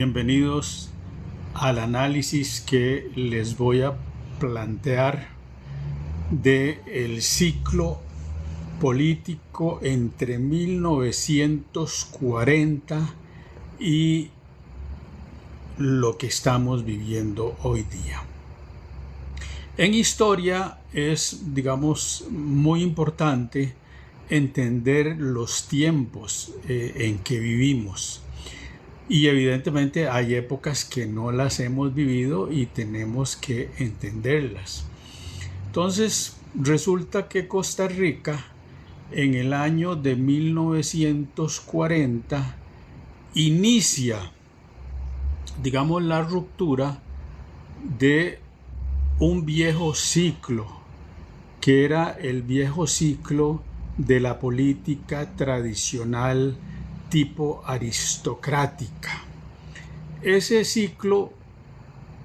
Bienvenidos al análisis que les voy a plantear del ciclo político entre 1940 y lo que estamos viviendo hoy día. En historia es, muy importante entender los tiempos en que vivimos. Y evidentemente hay épocas que no las hemos vivido y tenemos que entenderlas. Entonces resulta que Costa Rica en el año de 1940 inicia, la ruptura de un viejo ciclo, que era el viejo ciclo de la política tradicional tipo aristocrática. Ese ciclo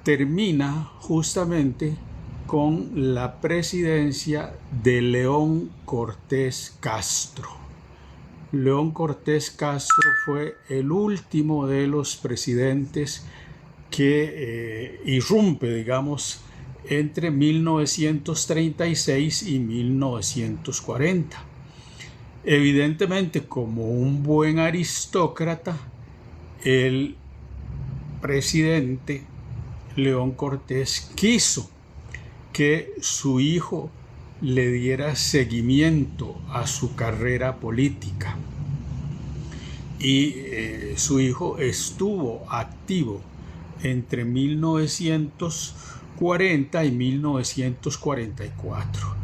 termina justamente con la presidencia de León Cortés Castro. León Cortés Castro fue el último de los presidentes que irrumpe, entre 1936 y 1940. Evidentemente, como un buen aristócrata, el presidente León Cortés quiso que su hijo le diera seguimiento a su carrera política. Y su hijo estuvo activo entre 1940 y 1944.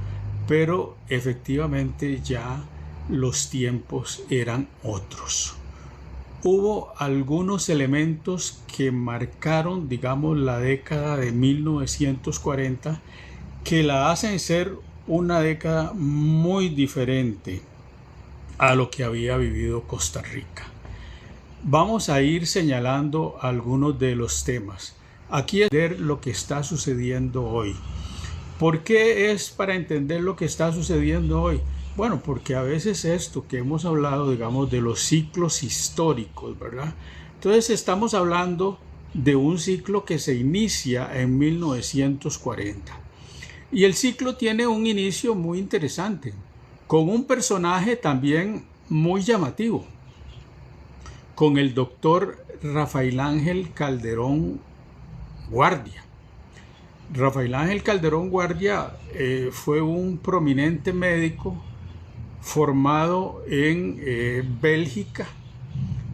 Pero efectivamente ya los tiempos eran otros. Hubo algunos elementos que marcaron, la década de 1940, que la hacen ser una década muy diferente a lo que había vivido Costa Rica. Vamos a ir señalando algunos de los temas. Aquí es ver lo que está sucediendo hoy. ¿Por qué es para entender lo que está sucediendo hoy? Bueno, porque a veces esto que hemos hablado, de los ciclos históricos, ¿verdad? Entonces estamos hablando de un ciclo que se inicia en 1940. Y el ciclo tiene un inicio muy interesante, con un personaje también muy llamativo, con el doctor Rafael Ángel Calderón Guardia. Rafael Ángel Calderón Guardia fue un prominente médico formado en Bélgica,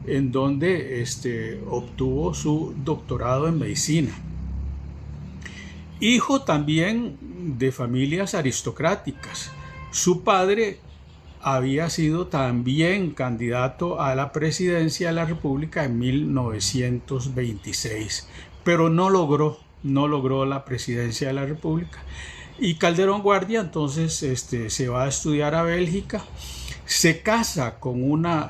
en donde obtuvo su doctorado en medicina. Hijo también de familias aristocráticas. Su padre había sido también candidato a la presidencia de la República en 1926, pero no logró la presidencia de la República. Y Calderón Guardia entonces se va a estudiar a Bélgica, se casa con una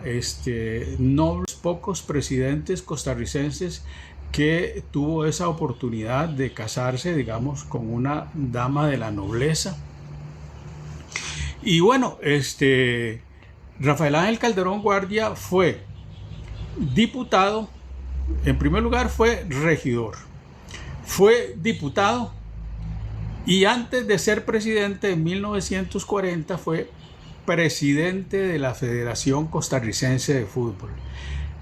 nobles, pocos presidentes costarricenses que tuvo esa oportunidad de casarse, con una dama de la nobleza. Y bueno, Rafael Ángel Calderón Guardia fue diputado, en primer lugar fue regidor, fue diputado, y antes de ser presidente en 1940 fue presidente de la Federación Costarricense de Fútbol.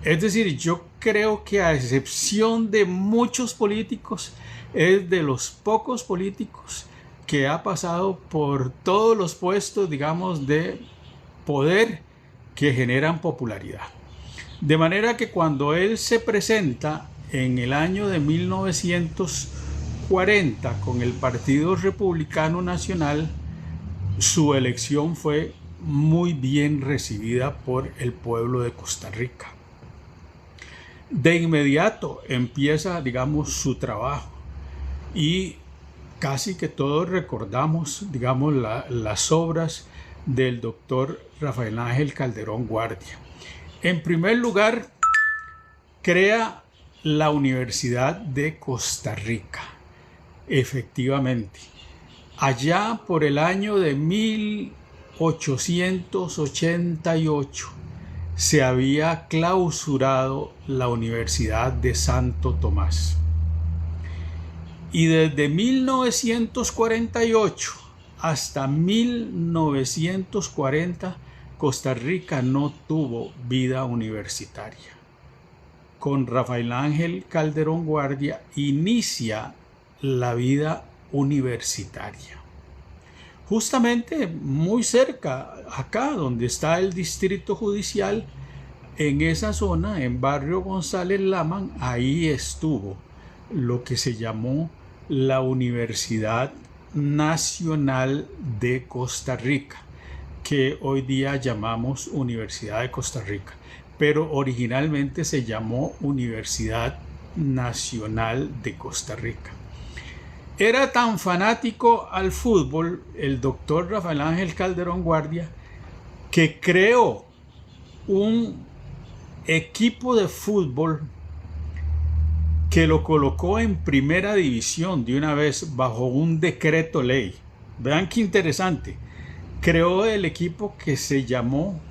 Es decir, yo creo que a excepción de muchos políticos, es de los pocos políticos que ha pasado por todos los puestos, de poder que generan popularidad. De manera que cuando él se presenta en el año de 1940 con el Partido Republicano Nacional, su elección fue muy bien recibida por el pueblo de Costa Rica. De inmediato empieza, su trabajo, y casi que todos recordamos, las obras del doctor Rafael Ángel Calderón Guardia. En primer lugar, crea la Universidad de Costa Rica. Efectivamente, allá por el año de 1888, se había clausurado la Universidad de Santo Tomás. Y desde 1948 hasta 1940, Costa Rica no tuvo vida universitaria. Con Rafael Ángel Calderón Guardia inicia la vida universitaria. Justamente muy cerca, acá donde está el distrito judicial, en esa zona, en Barrio González Laman, ahí estuvo lo que se llamó la Universidad Nacional de Costa Rica, que hoy día llamamos Universidad de Costa Rica, pero originalmente se llamó Universidad Nacional de Costa Rica. Era tan fanático al fútbol el doctor Rafael Ángel Calderón Guardia que creó un equipo de fútbol que lo colocó en primera división de una vez bajo un decreto ley. Vean qué interesante. Creó el equipo que se llamó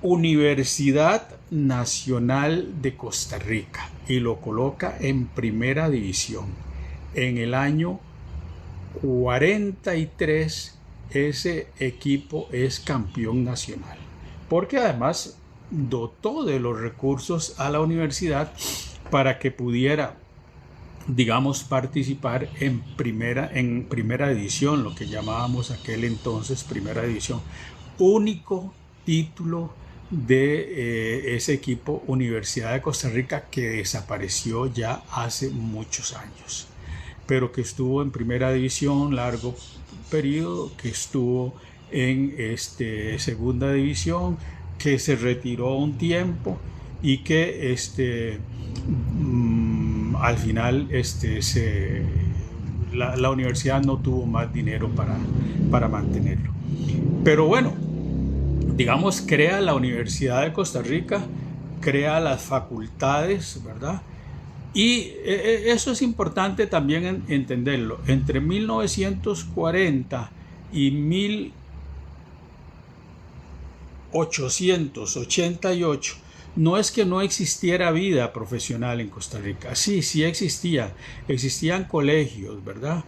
Universidad Nacional de Costa Rica y lo coloca en primera división. En el año 43 ese equipo es campeón nacional, porque además dotó de los recursos a la universidad para que pudiera, digamos, participar en primera división, lo que llamábamos aquel entonces primera división. Único título de ese equipo, Universidad de Costa Rica, que desapareció ya hace muchos años, pero que estuvo en primera división largo periodo, que estuvo en segunda división, que se retiró un tiempo y que al final la universidad no tuvo más dinero para mantenerlo. Pero bueno, digamos, crea la Universidad de Costa Rica, crea las facultades, ¿verdad? Y eso es importante también entenderlo. Entre 1940 y 1888, no es que no existiera vida profesional en Costa Rica. Sí existía. Existían colegios, ¿verdad?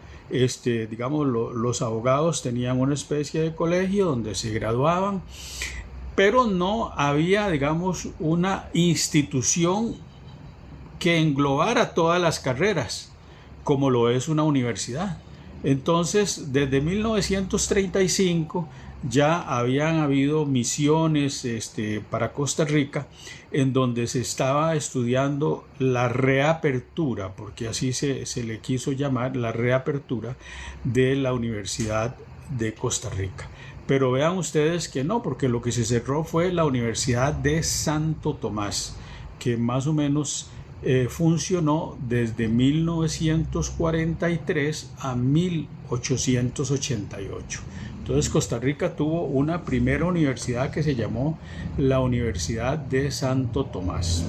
Digamos, los abogados tenían una especie de colegio donde se graduaban, pero no había, digamos, una institución que englobara todas las carreras, como lo es una universidad. Entonces, desde 1935 ya habían habido misiones para Costa Rica, en donde se estaba estudiando la reapertura, porque así se le quiso llamar, la reapertura de la Universidad de Costa Rica. Pero vean ustedes que no, porque lo que se cerró fue la Universidad de Santo Tomás, que más o menos funcionó desde 1943 a 1888. Entonces Costa Rica tuvo una primera universidad que se llamó la Universidad de Santo Tomás.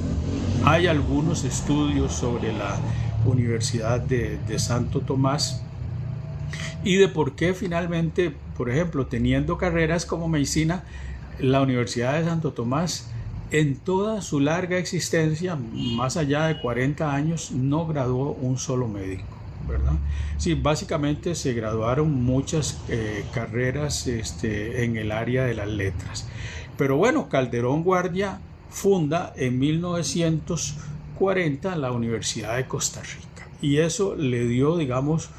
Hay algunos estudios sobre la Universidad de Santo Tomás y de por qué finalmente, por ejemplo, teniendo carreras como medicina, la Universidad de Santo Tomás en toda su larga existencia, más allá de 40 años, no graduó un solo médico, ¿verdad? Sí, básicamente se graduaron muchas carreras en el área de las letras. Pero bueno, Calderón Guardia funda en 1940 la Universidad de Costa Rica y eso le dio, digamos,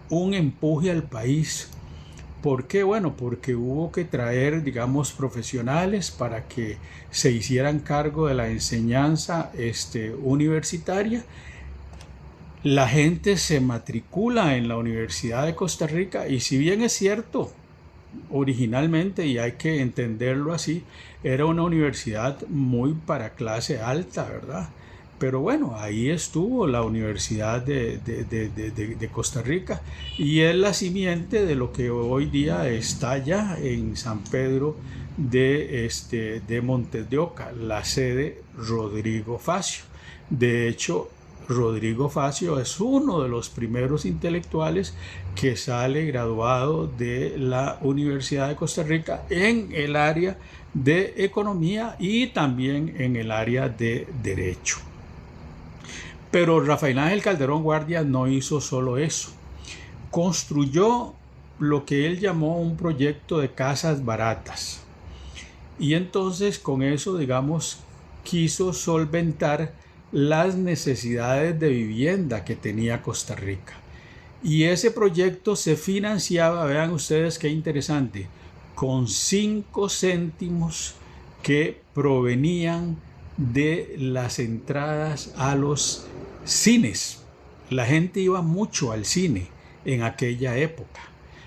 un empuje al país. ¿Por qué? Bueno, porque hubo que traer, digamos, profesionales para que se hicieran cargo de la enseñanza universitaria. La gente se matricula en la Universidad de Costa Rica y si bien es cierto, originalmente, y hay que entenderlo así, era una universidad muy para clase alta, ¿verdad? Pero bueno, ahí estuvo la Universidad de Costa Rica y es la simiente de lo que hoy día está ya en San Pedro de Montes de Oca, la sede Rodrigo Facio. De hecho, Rodrigo Facio es uno de los primeros intelectuales que sale graduado de la Universidad de Costa Rica en el área de economía y también en el área de derecho. Pero Rafael Ángel Calderón Guardia no hizo solo eso. Construyó lo que él llamó un proyecto de casas baratas. Y entonces con eso, digamos, quiso solventar las necesidades de vivienda que tenía Costa Rica. Y ese proyecto se financiaba, vean ustedes qué interesante, con 5 céntimos que provenían de las entradas a los cines. La gente iba mucho al cine en aquella época.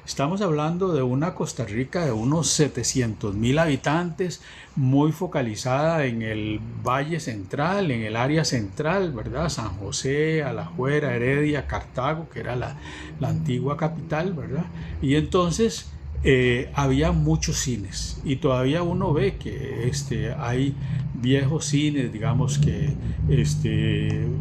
Estamos hablando de una Costa Rica de unos 700,000 habitantes, muy focalizada en el Valle Central, en el área central, ¿verdad? San José, Alajuela, Heredia, Cartago, que era la antigua capital, ¿verdad? Y entonces había muchos cines y todavía uno ve que hay viejos cines, digamos que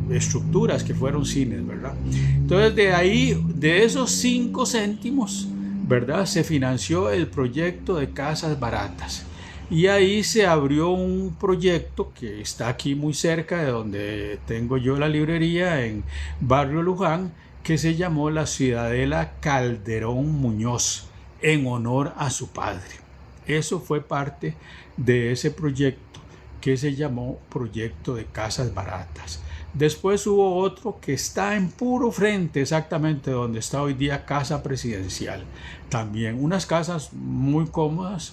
estructuras que fueron cines, ¿verdad? Entonces de ahí, de esos 5 céntimos, ¿verdad?, se financió el proyecto de casas baratas. Y ahí se abrió un proyecto que está aquí muy cerca de donde tengo yo la librería, en Barrio Luján, que se llamó la Ciudadela Calderón Muñoz, en honor a su padre. Eso fue parte de ese proyecto que se llamó Proyecto de Casas Baratas. Después hubo otro que está en puro frente, exactamente donde está hoy día Casa Presidencial. También unas casas muy cómodas.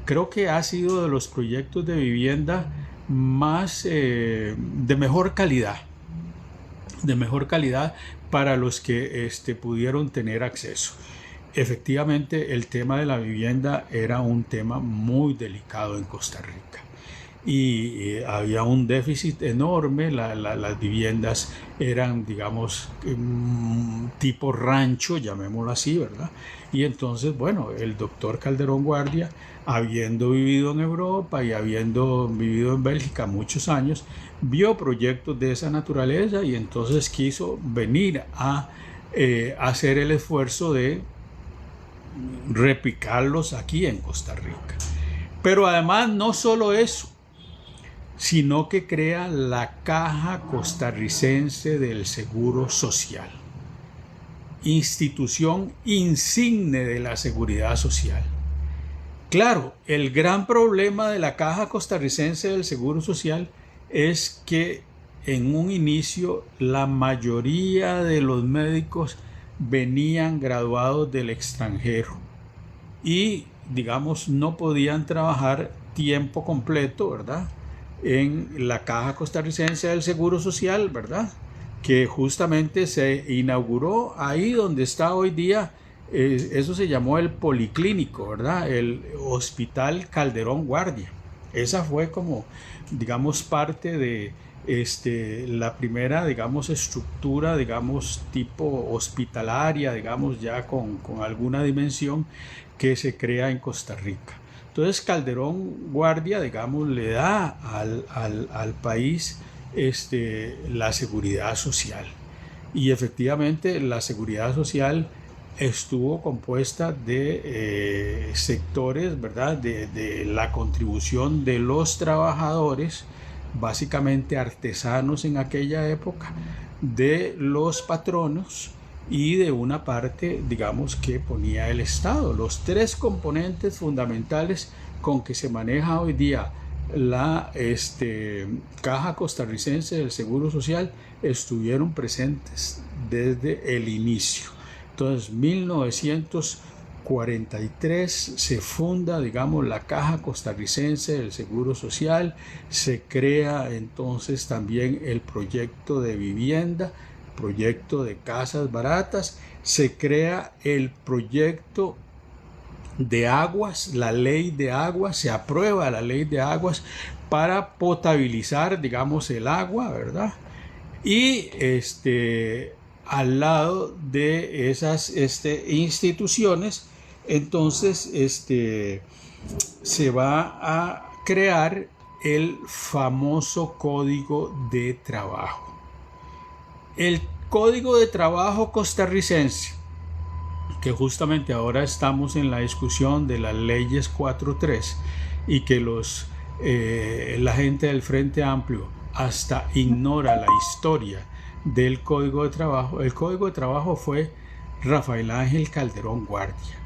Creo que ha sido de los proyectos de vivienda más de mejor calidad para los que pudieron tener acceso. Efectivamente, el tema de la vivienda era un tema muy delicado en Costa Rica. Y había un déficit enorme, las viviendas eran, digamos, tipo rancho, llamémoslo así, ¿verdad? Y entonces, bueno, el doctor Calderón Guardia, habiendo vivido en Europa y habiendo vivido en Bélgica muchos años, vio proyectos de esa naturaleza y entonces quiso venir a hacer el esfuerzo de replicarlos aquí en Costa Rica. Pero además no solo eso, sino que crea la Caja Costarricense del Seguro Social, institución insigne de la seguridad social. Claro, el gran problema de la Caja Costarricense del Seguro Social es que en un inicio la mayoría de los médicos venían graduados del extranjero y, digamos, no podían trabajar tiempo completo, ¿verdad?, en la Caja Costarricense del Seguro Social, ¿verdad?, que justamente se inauguró ahí donde está hoy día, eso se llamó el Policlínico, ¿verdad?, el Hospital Calderón Guardia. Esa fue como, digamos, parte de la primera, digamos, estructura, digamos, tipo hospitalaria, digamos, ya con alguna dimensión que se crea en Costa Rica. Entonces Calderón Guardia, digamos, le da al país la seguridad social. Y efectivamente la seguridad social estuvo compuesta de sectores, ¿verdad?, de la contribución de los trabajadores, básicamente artesanos en aquella época, de los patronos y de una parte, digamos, que ponía el Estado. Los 3 componentes fundamentales con que se maneja hoy día la Caja Costarricense del Seguro Social estuvieron presentes desde el inicio. Entonces, 1943 se funda, digamos, la Caja Costarricense del Seguro Social, se crea entonces también el proyecto de vivienda, proyecto de casas baratas, se crea el proyecto de aguas, la ley de aguas, se aprueba la ley de aguas para potabilizar, digamos, el agua, ¿verdad? Y al lado de esas instituciones, entonces se va a crear el famoso Código de Trabajo. El Código de Trabajo costarricense, que justamente ahora estamos en la discusión de las leyes 4.3 y que la gente del Frente Amplio hasta ignora la historia del Código de Trabajo. El Código de Trabajo fue Rafael Ángel Calderón Guardia.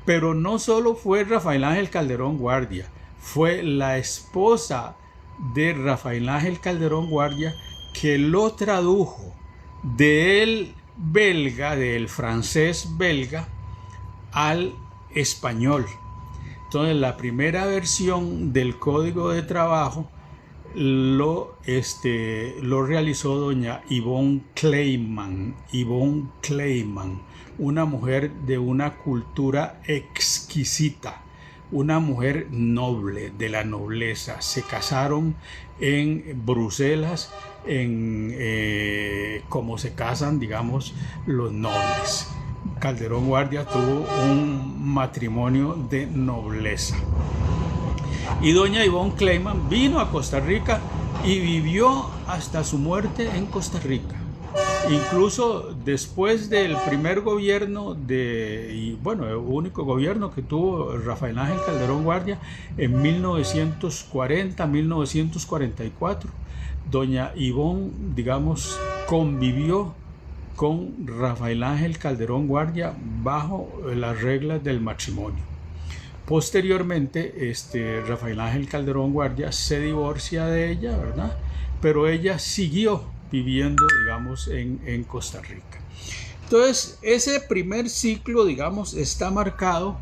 Pero no solo fue Rafael Ángel Calderón Guardia, fue la esposa de Rafael Ángel Calderón Guardia que lo tradujo del belga, del francés belga, al español. Entonces la primera versión del Código de Trabajo lo realizó doña Yvonne Clayman, una mujer de una cultura exquisita, una mujer noble, de la nobleza. Se casaron en Bruselas, como se casan, digamos, los nobles. Calderón Guardia tuvo un matrimonio de nobleza. Y doña Yvonne Clayman vino a Costa Rica y vivió hasta su muerte en Costa Rica. Incluso después del primer gobierno el único gobierno que tuvo Rafael Ángel Calderón Guardia en 1940-1944, doña Yvonne, digamos, convivió con Rafael Ángel Calderón Guardia bajo las reglas del matrimonio. Posteriormente, Rafael Ángel Calderón Guardia se divorcia de ella, ¿verdad? Pero ella siguió viviendo, digamos, en Costa Rica. Entonces, ese primer ciclo, digamos, está marcado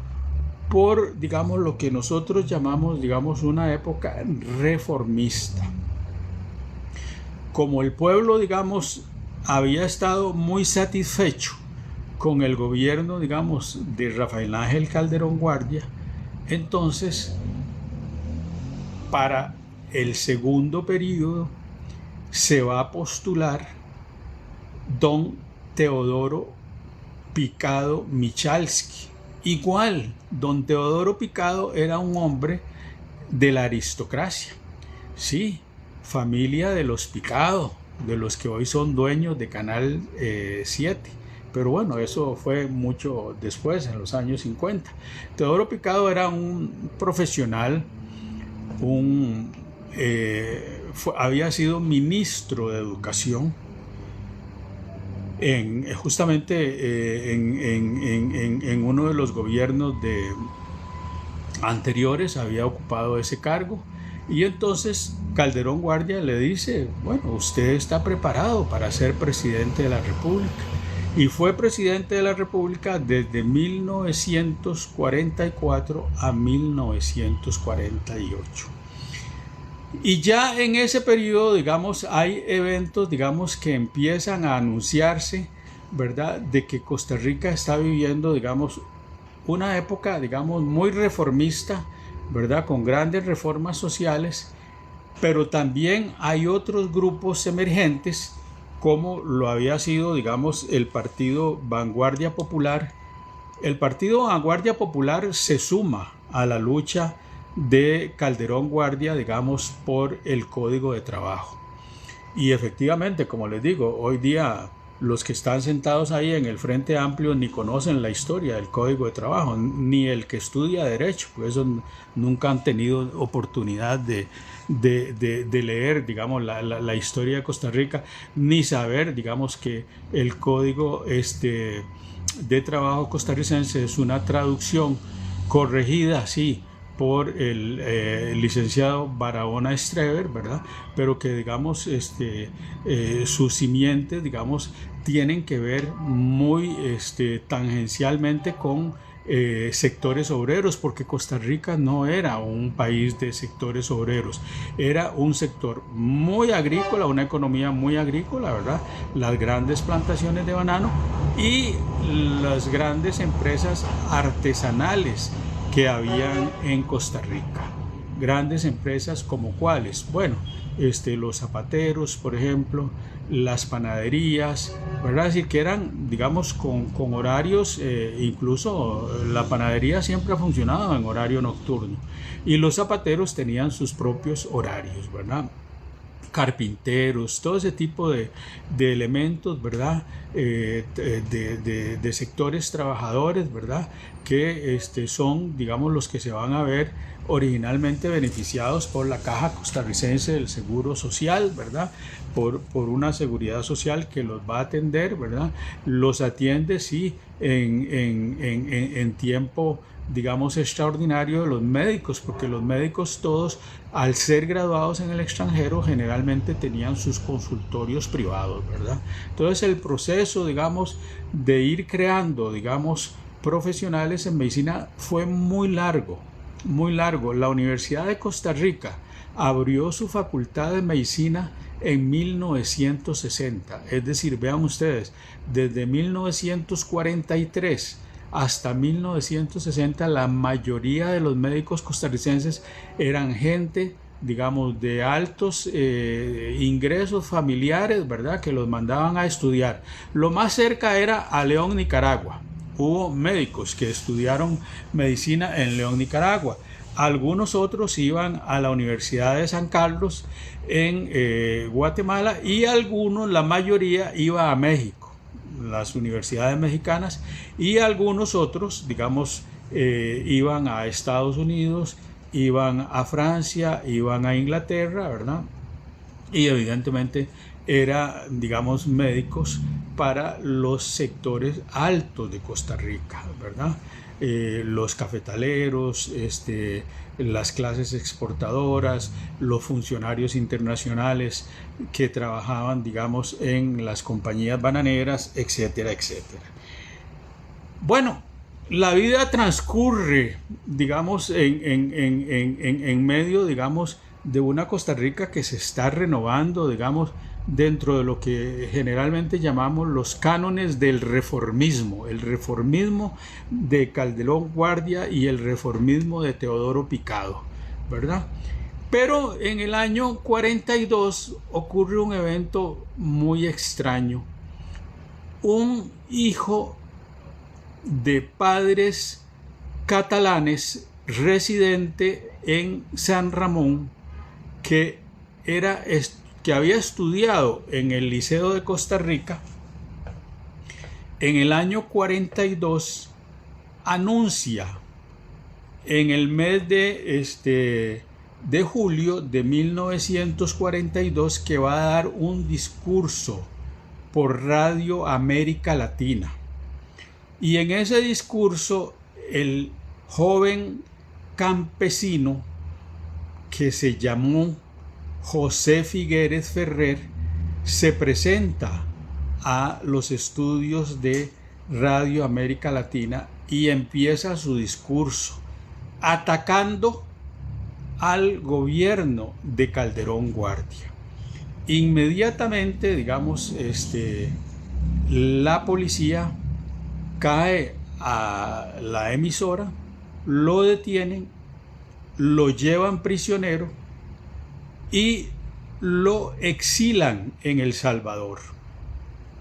por, digamos, lo que nosotros llamamos, digamos, una época reformista. Como el pueblo, digamos, había estado muy satisfecho con el gobierno, digamos, de Rafael Ángel Calderón Guardia, entonces, para el segundo periodo, se va a postular don Teodoro Picado Michalski. Igual, don Teodoro Picado era un hombre de la aristocracia, sí, familia de los Picado, de los que hoy son dueños de Canal 7. Pero bueno, eso fue mucho después, en los años 50. Teodoro Picado era un profesional, había sido ministro de Educación justamente en uno de los gobiernos anteriores, había ocupado ese cargo. Y entonces Calderón Guardia le dice, bueno, usted está preparado para ser presidente de la República. Y fue presidente de la República desde 1944 a 1948. Y ya en ese periodo, digamos, hay eventos, digamos, que empiezan a anunciarse, ¿verdad?, de que Costa Rica está viviendo, digamos, una época, digamos, muy reformista, ¿verdad?, con grandes reformas sociales, pero también hay otros grupos emergentes, como lo había sido, digamos, el Partido Vanguardia Popular. El Partido Vanguardia Popular se suma a la lucha de Calderón Guardia, digamos, por el Código de Trabajo. Y efectivamente, como les digo, hoy día los que están sentados ahí en el Frente Amplio ni conocen la historia del Código de Trabajo, ni el que estudia Derecho, pues eso nunca han tenido oportunidad de leer, digamos, la historia de Costa Rica, ni saber, digamos, que el Código de Trabajo costarricense es una traducción corregida, sí, por el licenciado Barahona Streber, ¿verdad? Pero que, digamos, sus simientes, digamos, tienen que ver muy tangencialmente con sectores obreros, porque Costa Rica no era un país de sectores obreros, era un sector muy agrícola, una economía muy agrícola, ¿verdad? Las grandes plantaciones de banano y las grandes empresas artesanales que habían en Costa Rica. Grandes empresas como cuáles, bueno, los zapateros, por ejemplo, las panaderías, ¿verdad? Es decir, que eran, digamos, con horarios, incluso la panadería siempre ha funcionado en horario nocturno y los zapateros tenían sus propios horarios, ¿verdad? carpinteros, todo ese tipo de elementos, ¿verdad? De sectores trabajadores, ¿verdad? Que son, digamos, los que se van a ver originalmente beneficiados por la Caja Costarricense del Seguro Social, ¿verdad? Por una seguridad social que los va a atender, ¿verdad? Los atiende, sí, en tiempo, digamos, extraordinario de los médicos, porque los médicos todos, al ser graduados en el extranjero, generalmente tenían sus consultorios privados, ¿verdad? Entonces el proceso, digamos, de ir creando, digamos, profesionales en medicina fue muy largo, muy largo. La Universidad de Costa Rica abrió su facultad de medicina en 1960, es decir, vean ustedes, desde 1943 hasta 1960 la mayoría de los médicos costarricenses eran gente, digamos, de altos ingresos familiares, ¿verdad?, que los mandaban a estudiar. Lo más cerca era a León, Nicaragua. Hubo médicos que estudiaron medicina en León, Nicaragua. Algunos otros iban a la Universidad de San Carlos en Guatemala, y algunos, la mayoría, iba a México, las universidades mexicanas, y algunos otros, digamos, iban a Estados Unidos, iban a Francia, iban a Inglaterra, ¿verdad? Y evidentemente era, digamos, médicos para los sectores altos de Costa Rica, ¿verdad? Los cafetaleros, las clases exportadoras, los funcionarios internacionales que trabajaban, digamos, en las compañías bananeras, etcétera, etcétera. Bueno, la vida transcurre, digamos, en medio, digamos, de una Costa Rica que se está renovando, digamos, dentro de lo que generalmente llamamos los cánones del reformismo, el reformismo de Calderón Guardia y el reformismo de Teodoro Picado, ¿verdad? Pero en el año 42 ocurre un evento muy extraño. Un hijo de padres catalanes residente en San Ramón, que había estudiado en el Liceo de Costa Rica, en el año 42 anuncia en el mes de julio de 1942 que va a dar un discurso por Radio América Latina. Y en ese discurso el joven campesino, que se llamó José Figueres Ferrer, se presenta a los estudios de Radio América Latina y empieza su discurso atacando al gobierno de Calderón Guardia. Inmediatamente, digamos, la policía cae a la emisora, lo detienen, lo llevan prisionero y lo exilan en El Salvador.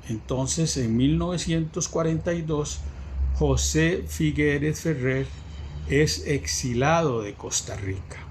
Entonces, en 1942, José Figueres Ferrer es exilado de Costa Rica.